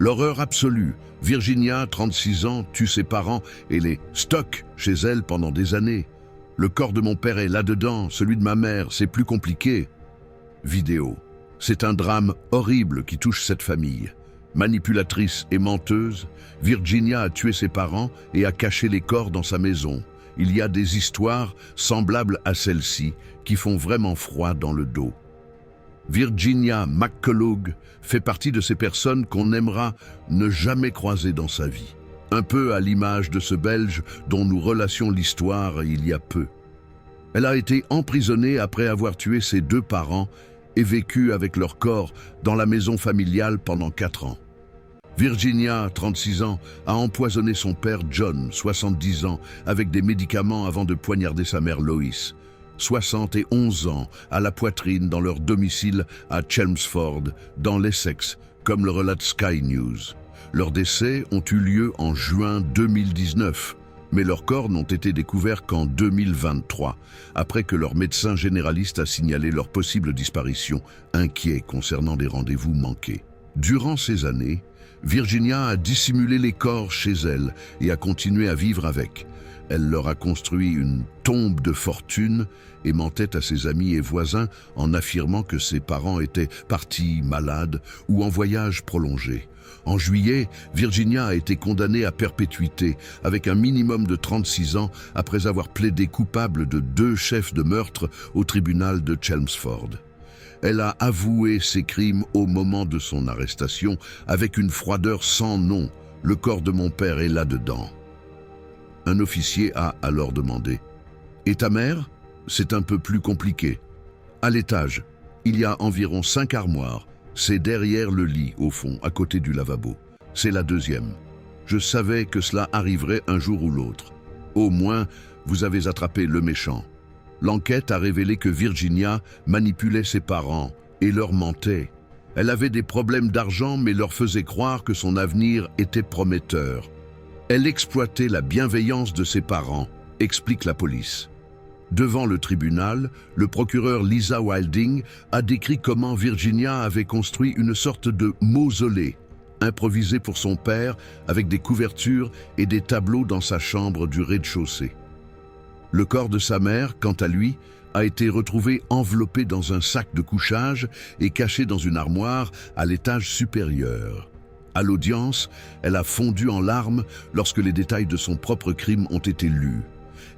L'horreur absolue. Virginia, 36 ans, tue ses parents et les stocke chez elle pendant des années. Le corps de mon père est là-dedans, celui de ma mère, c'est plus compliqué. Vidéo. C'est un drame horrible qui touche cette famille. Manipulatrice et menteuse, Virginia a tué ses parents et a caché les corps dans sa maison. Il y a des histoires semblables à celle-ci qui font vraiment froid dans le dos. Virginia McCullough fait partie de ces personnes qu'on aimera ne jamais croiser dans sa vie. Un peu à l'image de ce Belge dont nous relations l'histoire il y a peu. Elle a été emprisonnée après avoir tué ses 2 parents et vécu avec leur corps dans la maison familiale pendant 4 ans. Virginia, 36 ans, a empoisonné son père John, 70 ans, avec des médicaments avant de poignarder sa mère Lois, 71 ans, à la poitrine dans leur domicile à Chelmsford, dans l'Essex, comme le relate Sky News. Leurs décès ont eu lieu en juin 2019, mais leurs corps n'ont été découverts qu'en 2023, après que leur médecin généraliste a signalé leur possible disparition, inquiet concernant des rendez-vous manqués. Durant ces années, Virginia a dissimulé les corps chez elle et a continué à vivre avec. Elle leur a construit une tombe de fortune et mentait à ses amis et voisins en affirmant que ses parents étaient partis malades ou en voyage prolongé. En juillet, Virginia a été condamnée à perpétuité avec un minimum de 36 ans après avoir plaidé coupable de 2 chefs de meurtre au tribunal de Chelmsford. Elle a avoué ses crimes au moment de son arrestation avec une froideur sans nom. Le corps de mon père est là-dedans. Un officier a alors demandé « Et ta mère ?» C'est un peu plus compliqué. À l'étage, il y a environ 5 armoires. C'est derrière le lit, au fond, à côté du lavabo. C'est la 2e. Je savais que cela arriverait un jour ou l'autre. Au moins, vous avez attrapé le méchant. L'enquête a révélé que Virginia manipulait ses parents et leur mentait. Elle avait des problèmes d'argent mais leur faisait croire que son avenir était prometteur. Elle exploitait la bienveillance de ses parents, explique la police. Devant le tribunal, le procureur Lisa Wilding a décrit comment Virginia avait construit une sorte de mausolée, improvisé pour son père avec des couvertures et des tableaux dans sa chambre du rez-de-chaussée. Le corps de sa mère, quant à lui, a été retrouvé enveloppé dans un sac de couchage et caché dans une armoire à l'étage supérieur. À l'audience, elle a fondu en larmes lorsque les détails de son propre crime ont été lus.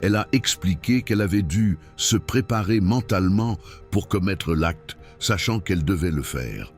Elle a expliqué qu'elle avait dû se préparer mentalement pour commettre l'acte, sachant qu'elle devait le faire.